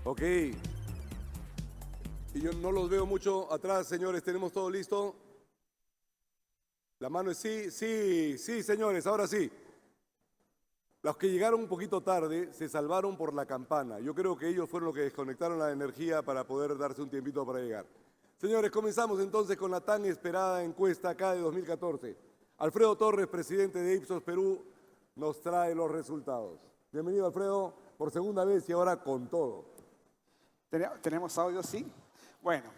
Ok. Y yo no los veo mucho atrás, señores. ¿Tenemos todo listo? La mano es sí, sí, sí, señores, ahora sí. Los que llegaron un poquito tarde se salvaron por la campana. Yo creo que ellos fueron los que desconectaron la energía para poder darse un tiempito para llegar. Señores, comenzamos entonces con la tan esperada encuesta acá de 2014. Alfredo Torres, presidente de Ipsos Perú, nos trae los resultados. Bienvenido, Alfredo, por segunda vez y ahora con todo. ¿Tenemos audio? Sí. Bueno,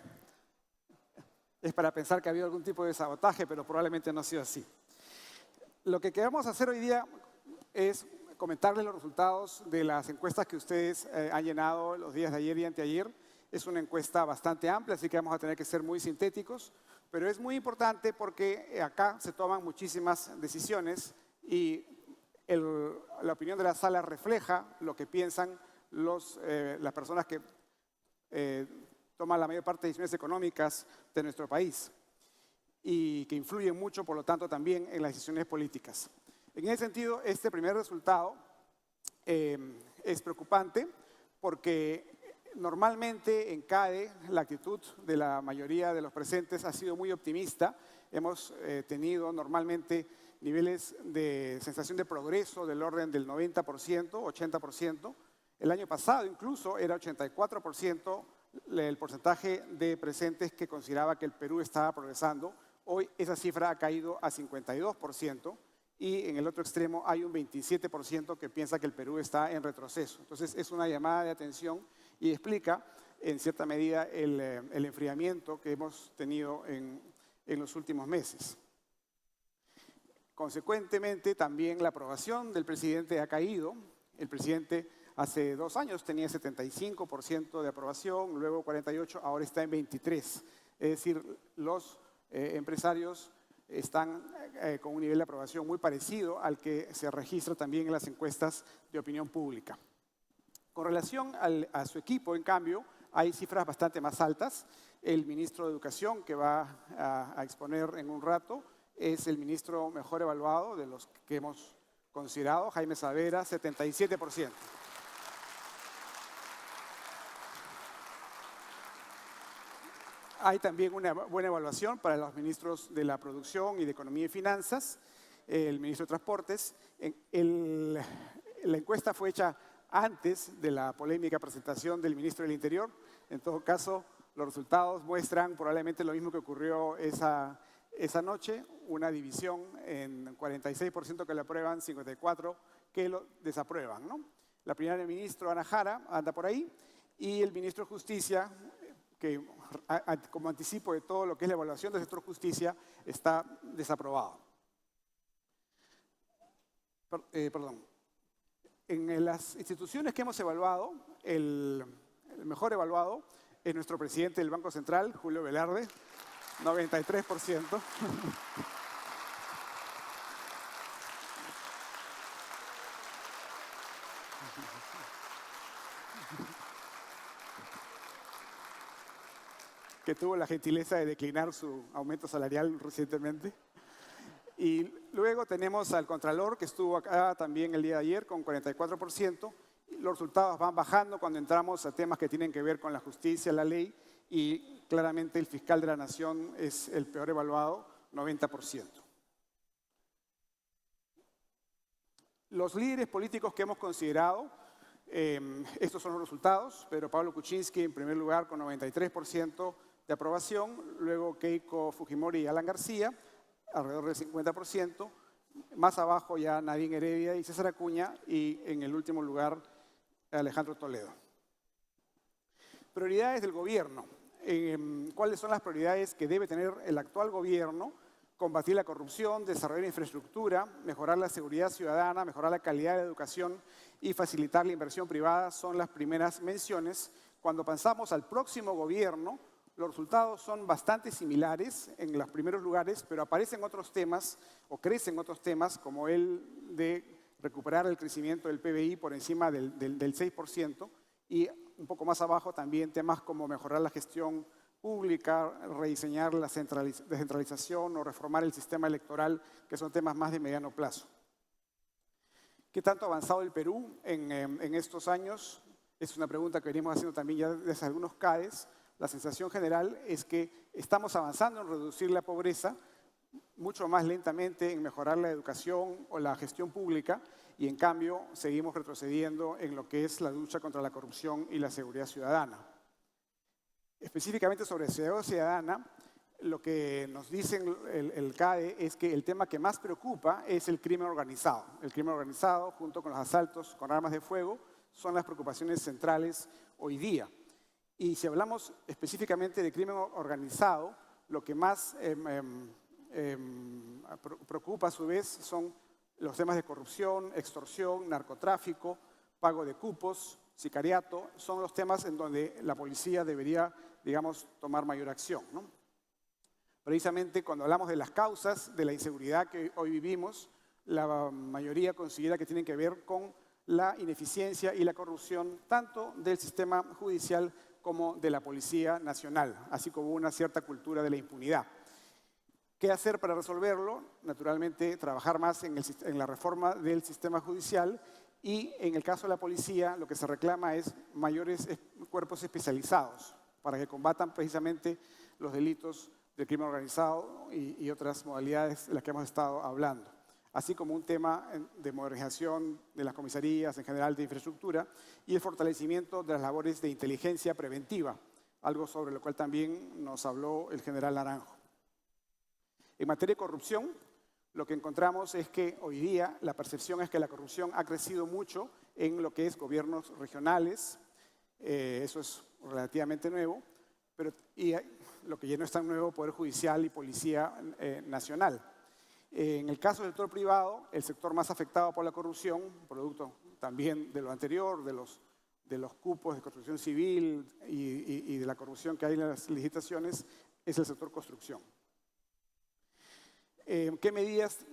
es para pensar que ha habido algún tipo de sabotaje, pero probablemente no ha sido así. Lo que queremos hacer hoy día es comentarles los resultados de las encuestas que ustedes han llenado los días de ayer y anteayer. Es una encuesta bastante amplia, así que vamos a tener que ser muy sintéticos, pero es muy importante porque acá se toman muchísimas decisiones y la opinión de la sala refleja lo que piensan las personas que toman la mayor parte de decisiones económicas de nuestro país y que influyen mucho, por lo tanto, también en las decisiones políticas. En ese sentido, este primer resultado es preocupante porque normalmente en CADE la actitud de la mayoría de los presentes ha sido muy optimista. Hemos tenido normalmente niveles de sensación de progreso del orden del 90%, 80%. El año pasado incluso era 84% el porcentaje de presentes que consideraba que el Perú estaba progresando. Hoy esa cifra ha caído a 52% y en el otro extremo hay un 27% que piensa que el Perú está en retroceso. Entonces es una llamada de atención y explica en cierta medida el enfriamiento que hemos tenido en los últimos meses. Consecuentemente, también la aprobación del presidente ha caído. El presidente hace 2 años tenía 75% de aprobación, luego 48%, ahora está en 23%. Es decir, los empresarios están con un nivel de aprobación muy parecido al que se registra también en las encuestas de opinión pública. Con relación a su equipo, en cambio, hay cifras bastante más altas. El ministro de Educación, que va a exponer en un rato, es el ministro mejor evaluado de los que hemos considerado, Jaime Savera, 77%. Hay también una buena evaluación para los ministros de la Producción y de Economía y Finanzas, el ministro de Transportes. La encuesta fue hecha antes de la polémica presentación del ministro del Interior. En todo caso, los resultados muestran probablemente lo mismo que ocurrió esa noche, una división en 46% que lo aprueban, 54% que lo desaprueban, ¿no? La primera ministra, Ana Jara, anda por ahí, y el ministro de Justicia, que como anticipo de todo lo que es la evaluación del sector justicia, está desaprobado. Perdón. En las instituciones que hemos evaluado, el mejor evaluado es nuestro presidente del Banco Central, Julio Velarde, 93%. Que tuvo la gentileza de declinar su aumento salarial recientemente. Y luego tenemos al Contralor, que estuvo acá también el día de ayer con 44%. Los resultados van bajando cuando entramos a temas que tienen que ver con la justicia, la ley, y claramente el fiscal de la Nación es el peor evaluado, 90%. Los líderes políticos que hemos considerado, estos son los resultados. Pedro Pablo Kuczynski en primer lugar con 93% de aprobación, luego Keiko Fujimori y Alan García, alrededor del 50%, más abajo ya Nadine Heredia y César Acuña, y en el último lugar Alejandro Toledo. Prioridades del gobierno. ¿Cuáles son las prioridades que debe tener el actual gobierno? Combatir la corrupción, desarrollar infraestructura, mejorar la seguridad ciudadana, mejorar la calidad de la educación y facilitar la inversión privada son las primeras menciones. Cuando pensamos al próximo gobierno, los resultados son bastante similares en los primeros lugares, pero aparecen otros temas o crecen otros temas como el de recuperar el crecimiento del PBI por encima del 6% y un poco más abajo también temas como mejorar la gestión pública, rediseñar la descentralización o reformar el sistema electoral, que son temas más de mediano plazo. ¿Qué tanto ha avanzado el Perú en estos años? Es una pregunta que venimos haciendo también ya desde algunos CADES. La sensación general es que estamos avanzando en reducir la pobreza, mucho más lentamente en mejorar la educación o la gestión pública, y en cambio seguimos retrocediendo en lo que es la lucha contra la corrupción y la seguridad ciudadana. Específicamente sobre seguridad ciudadana, lo que nos dice el CADE es que el tema que más preocupa es el crimen organizado. El crimen organizado, junto con los asaltos con armas de fuego, son las preocupaciones centrales hoy día. Y si hablamos específicamente de crimen organizado, lo que más preocupa a su vez son los temas de corrupción, extorsión, narcotráfico, pago de cupos, sicariato. Son los temas en donde la policía debería, digamos, tomar mayor acción, ¿no? Precisamente cuando hablamos de las causas de la inseguridad que hoy vivimos, la mayoría considera que tienen que ver con la ineficiencia y la corrupción tanto del sistema judicial como de la Policía Nacional, así como una cierta cultura de la impunidad. ¿Qué hacer para resolverlo? Naturalmente, trabajar más en la reforma del sistema judicial, y en el caso de la policía lo que se reclama es mayores cuerpos especializados para que combatan precisamente los delitos del crimen organizado y otras modalidades de las que hemos estado hablando, así como un tema de modernización de las comisarías, en general de infraestructura, y el fortalecimiento de las labores de inteligencia preventiva, algo sobre lo cual también nos habló el general Naranjo. En materia de corrupción, lo que encontramos es que hoy día la percepción es que la corrupción ha crecido mucho en lo que es gobiernos regionales. Eso es relativamente nuevo, y lo que ya no es tan nuevo, Poder Judicial y Policía Nacional. En el caso del sector privado, el sector más afectado por la corrupción, producto también de lo anterior, de los cupos de construcción civil y de la corrupción que hay en las licitaciones, es el sector construcción. ¿Qué medidas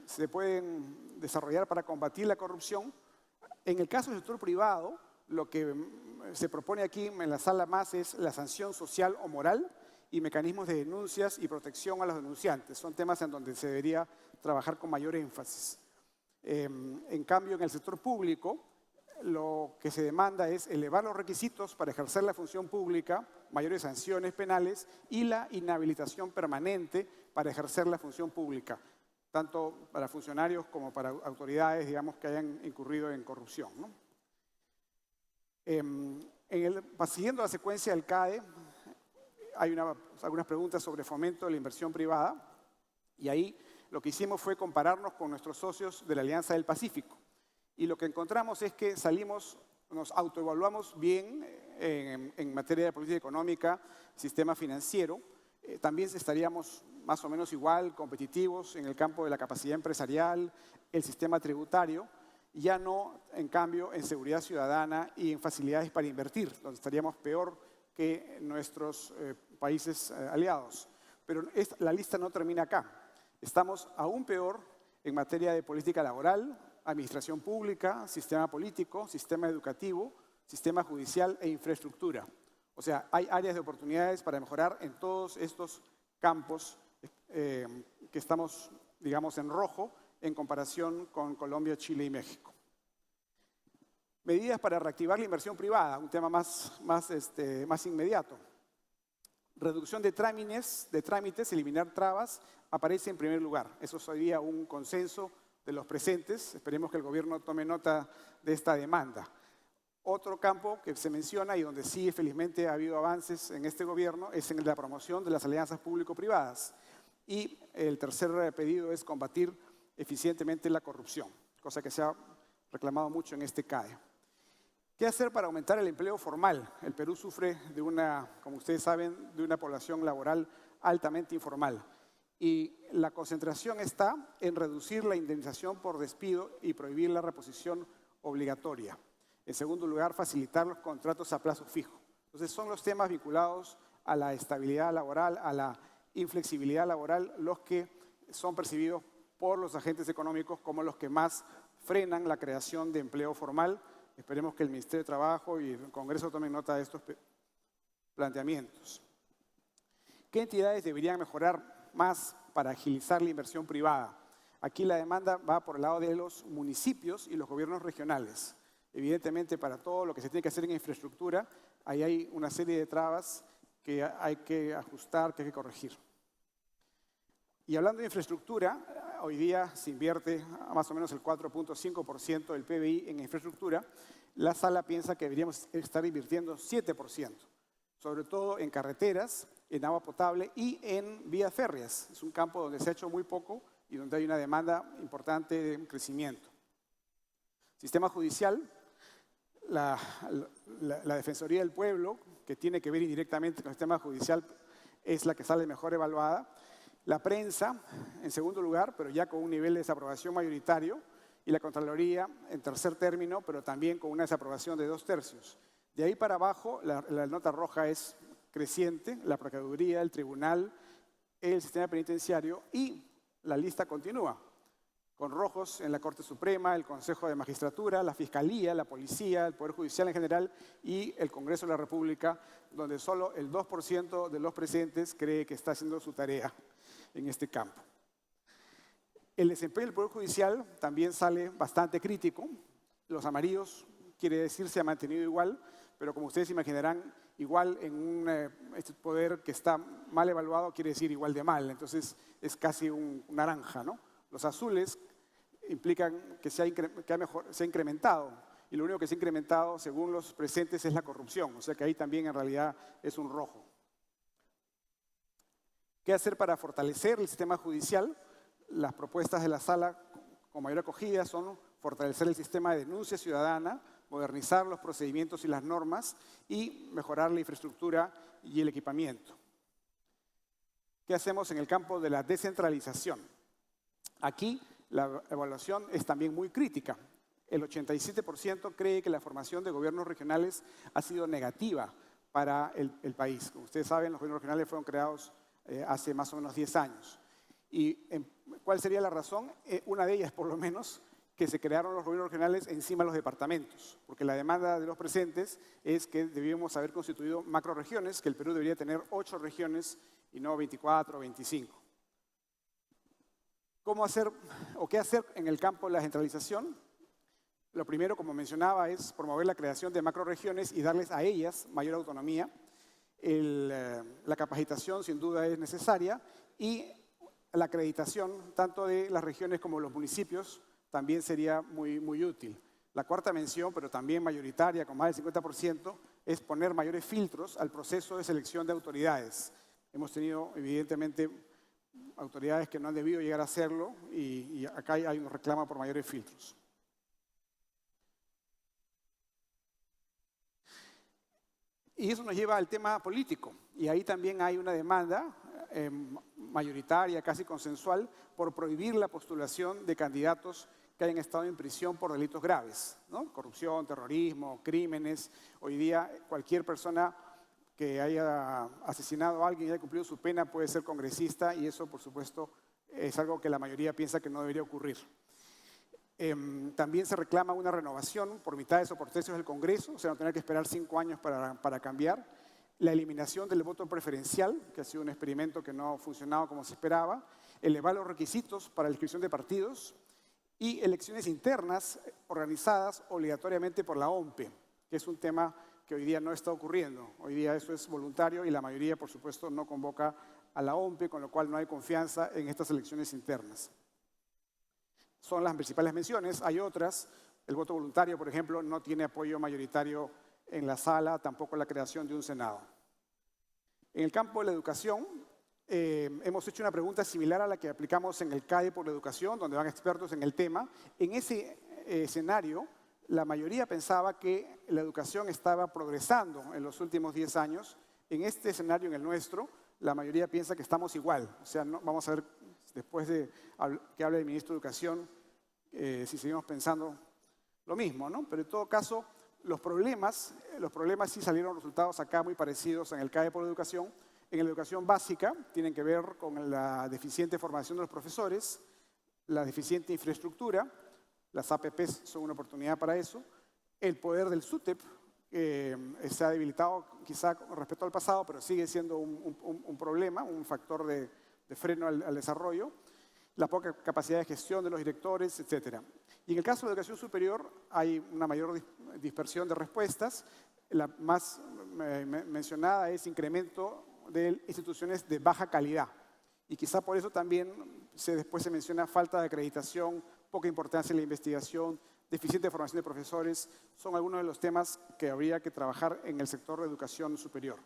se pueden desarrollar para combatir la corrupción? En el caso del sector privado, lo que se propone aquí en la sala más es la sanción social o moral y mecanismos de denuncias y protección a los denunciantes. Son temas en donde se debería trabajar con mayor énfasis. En cambio, en el sector público, lo que se demanda es elevar los requisitos para ejercer la función pública, mayores sanciones penales y la inhabilitación permanente para ejercer la función pública, tanto para funcionarios como para autoridades, digamos, que hayan incurrido en corrupción, ¿no? Siguiendo la secuencia del CADE, hay algunas preguntas sobre fomento de la inversión privada, y ahí lo que hicimos fue compararnos con nuestros socios de la Alianza del Pacífico. Y lo que encontramos es que nos autoevaluamos bien en materia de política económica, sistema financiero. También estaríamos más o menos igual, competitivos en el campo de la capacidad empresarial, el sistema tributario, ya no, en cambio, en seguridad ciudadana y en facilidades para invertir, donde estaríamos peor que nuestros países aliados. Pero la lista no termina acá. Estamos aún peor en materia de política laboral, administración pública, sistema político, sistema educativo, sistema judicial e infraestructura. O sea, hay áreas de oportunidades para mejorar en todos estos campos que estamos, digamos, en rojo en comparación con Colombia, Chile y México. Medidas para reactivar la inversión privada, un tema más inmediato. Reducción de trámites, eliminar trabas, aparece en primer lugar. Eso es hoy día un consenso de los presentes. Esperemos que el gobierno tome nota de esta demanda. Otro campo que se menciona y donde sí felizmente ha habido avances en este gobierno es en la promoción de las alianzas público-privadas. Y el tercer pedido es combatir eficientemente la corrupción, cosa que se ha reclamado mucho en este CADE. ¿Qué hacer para aumentar el empleo formal? El Perú sufre como ustedes saben, de una población laboral altamente informal. Y la concentración está en reducir la indemnización por despido y prohibir la reposición obligatoria. En segundo lugar, facilitar los contratos a plazo fijo. Entonces, son los temas vinculados a la estabilidad laboral, a la inflexibilidad laboral, los que son percibidos por los agentes económicos como los que más frenan la creación de empleo formal. Esperemos que el Ministerio de Trabajo y el Congreso tomen nota de estos planteamientos. ¿Qué entidades deberían mejorar más para agilizar la inversión privada? Aquí la demanda va por el lado de los municipios y los gobiernos regionales. Evidentemente, para todo lo que se tiene que hacer en infraestructura, ahí hay una serie de trabas que hay que ajustar, que hay que corregir. Y hablando de infraestructura, hoy día se invierte más o menos el 4.5% del PBI en infraestructura. La sala piensa que deberíamos estar invirtiendo 7%, sobre todo en carreteras, en agua potable y en vías férreas. Es un campo donde se ha hecho muy poco y donde hay una demanda importante de crecimiento. Sistema judicial, la Defensoría del Pueblo, que tiene que ver indirectamente con el sistema judicial, es la que sale mejor evaluada. La prensa, en segundo lugar, pero ya con un nivel de desaprobación mayoritario, y la Contraloría en tercer término, pero también con una desaprobación de 2/3. De ahí para abajo, la nota roja es creciente, la Procuraduría, el Tribunal, el sistema penitenciario, y la lista continúa, con rojos en la Corte Suprema, el Consejo de Magistratura, la Fiscalía, la Policía, el Poder Judicial en general y el Congreso de la República, donde solo el 2% de los presentes cree que está haciendo su tarea en este campo. El desempeño del Poder Judicial también sale bastante crítico. Los amarillos, quiere decir, se ha mantenido igual, pero como ustedes imaginarán, igual en un este poder que está mal evaluado quiere decir igual de mal. Entonces es casi un naranja, ¿no? Los azules implican que se ha incrementado, y lo único que se ha incrementado, según los presentes, es la corrupción. O sea que ahí también en realidad es un rojo. ¿Qué hacer para fortalecer el sistema judicial? Las propuestas de la sala con mayor acogida son fortalecer el sistema de denuncia ciudadana, modernizar los procedimientos y las normas y mejorar la infraestructura y el equipamiento. ¿Qué hacemos en el campo de la descentralización? Aquí la evaluación es también muy crítica. El 87% cree que la formación de gobiernos regionales ha sido negativa para el país. Como ustedes saben, los gobiernos regionales fueron creados hace más o menos 10 años. ¿Y cuál sería la razón? Una de ellas, por lo menos, que se crearon los gobiernos regionales encima de los departamentos, porque la demanda de los presentes es que debíamos haber constituido macroregiones, que el Perú debería tener 8 regiones y no 24 o 25. ¿Cómo hacer o qué hacer en el campo de la centralización? Lo primero, como mencionaba, es promover la creación de macroregiones y darles a ellas mayor autonomía. La capacitación, sin duda, es necesaria y la acreditación, tanto de las regiones como de los municipios, también sería muy útil. La cuarta mención, pero también mayoritaria, con más del 50%, es poner mayores filtros al proceso de selección de autoridades. Hemos tenido, evidentemente, autoridades que no han debido llegar a hacerlo y acá hay un reclamo por mayores filtros. Y eso nos lleva al tema político. Y ahí también hay una demanda mayoritaria, casi consensual, por prohibir la postulación de candidatos que hayan estado en prisión por delitos graves, ¿no? Corrupción, terrorismo, crímenes. Hoy día cualquier persona que haya asesinado a alguien y haya cumplido su pena puede ser congresista y eso, por supuesto, es algo que la mayoría piensa que no debería ocurrir. También se reclama una renovación por mitades o por tercios del Congreso, o sea, no tener que esperar 5 años para cambiar. La eliminación del voto preferencial, que ha sido un experimento que no ha funcionado como se esperaba. Elevar los requisitos para la inscripción de partidos y elecciones internas organizadas obligatoriamente por la OMPE, que es un tema que hoy día no está ocurriendo. Hoy día eso es voluntario y la mayoría, por supuesto, no convoca a la OMPE, con lo cual no hay confianza en estas elecciones internas. Son las principales menciones. Hay otras. El voto voluntario, por ejemplo, no tiene apoyo mayoritario en la sala, tampoco la creación de un Senado. En el campo de la educación, hemos hecho una pregunta similar a la que aplicamos en el CADE por la educación, donde van expertos en el tema. En ese escenario, la mayoría pensaba que la educación estaba progresando en los últimos 10 años. En este escenario, en el nuestro, la mayoría piensa que estamos igual. O sea, no, vamos a ver después de que hable el ministro de Educación si seguimos pensando lo mismo, ¿no? Pero en todo caso, los problemas sí salieron resultados acá muy parecidos en el CAE por educación. En la educación básica tienen que ver con la deficiente formación de los profesores, la deficiente infraestructura, las APPs son una oportunidad para eso, el poder del SUTEP se ha debilitado quizá con respecto al pasado, pero sigue siendo un problema, un factor de freno al desarrollo, la poca capacidad de gestión de los directores, etc. Y en el caso de la educación superior hay una mayor dispersión de respuestas. La más mencionada es incremento de instituciones de baja calidad. Y quizá por eso también después se menciona falta de acreditación, poca importancia en la investigación, deficiente formación de profesores. Son algunos de los temas que habría que trabajar en el sector de educación superior.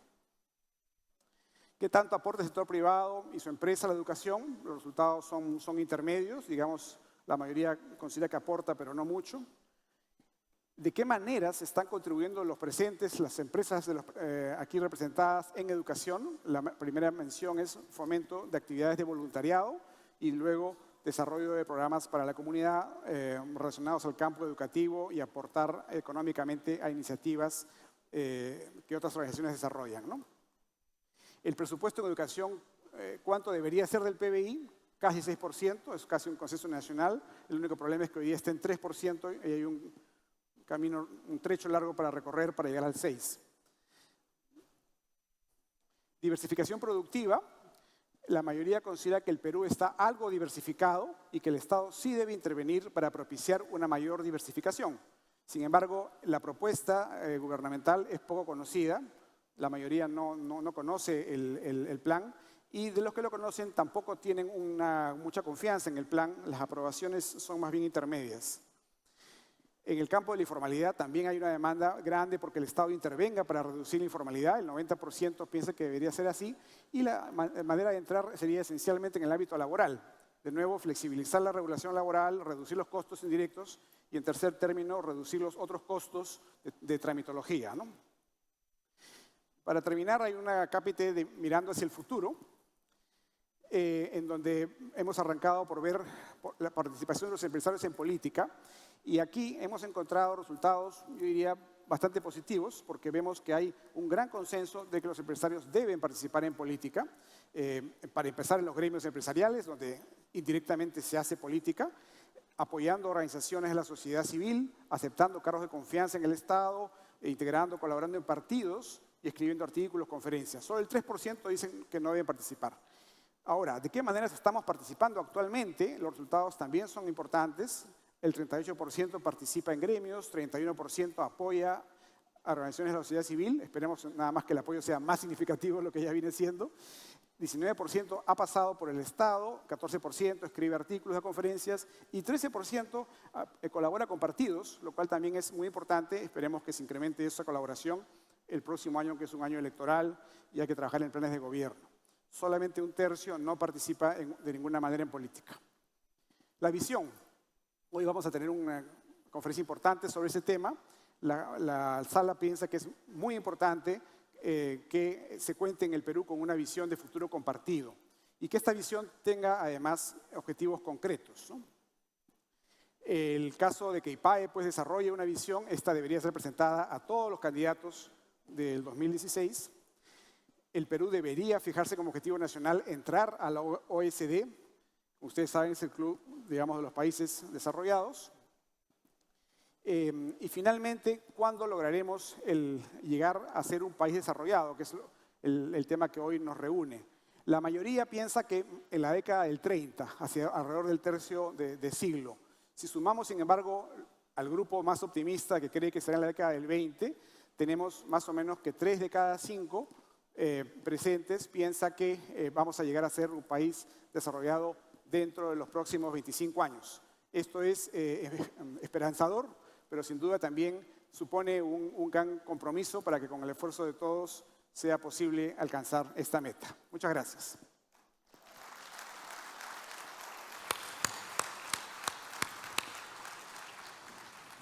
¿Qué tanto aporta el sector privado y su empresa a la educación? Los resultados son intermedios, digamos, la mayoría considera que aporta, pero no mucho. ¿De qué maneras están contribuyendo los presentes, las empresas aquí representadas en educación? La primera mención es fomento de actividades de voluntariado y luego desarrollo de programas para la comunidad relacionados al campo educativo y aportar económicamente a iniciativas que otras organizaciones desarrollan, ¿no? El presupuesto en educación, ¿cuánto debería ser del PBI? Casi 6%, es casi un consenso nacional. El único problema es que hoy día está en 3% y hay un trecho largo para recorrer para llegar al 6%. Diversificación productiva. La mayoría considera que el Perú está algo diversificado y que el Estado sí debe intervenir para propiciar una mayor diversificación. Sin embargo, la propuesta gubernamental es poco conocida. La mayoría no conoce el plan y de los que lo conocen tampoco tienen mucha confianza en el plan. Las aprobaciones son más bien intermedias. En el campo de la informalidad también hay una demanda grande porque el Estado intervenga para reducir la informalidad. El 90% piensa que debería ser así y la manera de entrar sería esencialmente en el ámbito laboral. De nuevo, flexibilizar la regulación laboral, reducir los costos indirectos y en tercer término, reducir los otros costos de tramitología, ¿no? Para terminar, hay una cápite de mirando hacia el futuro, en donde hemos arrancado por ver la participación de los empresarios en política. Y aquí hemos encontrado resultados, yo diría, bastante positivos, porque vemos que hay un gran consenso de que los empresarios deben participar en política. Para empezar, en los gremios empresariales, donde indirectamente se hace política, apoyando organizaciones de la sociedad civil, aceptando cargos de confianza en el Estado, integrando, colaborando en partidos y escribiendo artículos, conferencias. Solo el 3% dicen que no deben participar. Ahora, ¿de qué maneras estamos participando actualmente? Los resultados también son importantes. El 38% participa en gremios, 31% apoya a organizaciones de la sociedad civil. Esperemos nada más que el apoyo sea más significativo de lo que ya viene siendo. 19% ha pasado por el Estado, 14% escribe artículos de conferencias y 13% colabora con partidos, lo cual también es muy importante. Esperemos que se incremente esa colaboración el próximo año, que es un año electoral y hay que trabajar en planes de gobierno. Solamente un tercio no participa de ninguna manera en política. La visión. Hoy vamos a tener una conferencia importante sobre ese tema. La sala piensa que es muy importante que se cuente en el Perú con una visión de futuro compartido y que esta visión tenga además objetivos concretos, ¿no? El caso de que IPAE pues, desarrolle una visión, esta debería ser presentada a todos los candidatos del 2016. El Perú debería fijarse como objetivo nacional entrar a la OECD. Ustedes saben, es el club, digamos, de los países desarrollados. Y finalmente, ¿cuándo lograremos llegar a ser un país desarrollado? Que es el tema que hoy nos reúne. La mayoría piensa que en la década del 30, hacia alrededor del tercio de siglo. Si sumamos, sin embargo, al grupo más optimista que cree que será en la década del 20, tenemos más o menos que 3 de cada 5 presentes piensa que vamos a llegar a ser un país desarrollado dentro de los próximos 25 años. Esto es esperanzador, pero sin duda también supone un gran compromiso para que con el esfuerzo de todos sea posible alcanzar esta meta. Muchas gracias.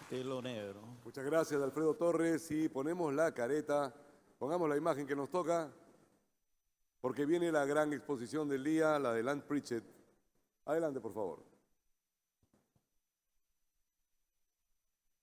Telo negro. Muchas gracias, Alfredo Torres. Y ponemos la careta, pongamos la imagen que nos toca, porque viene la gran exposición del día, la de Lance Pritchett. Adelante, por favor.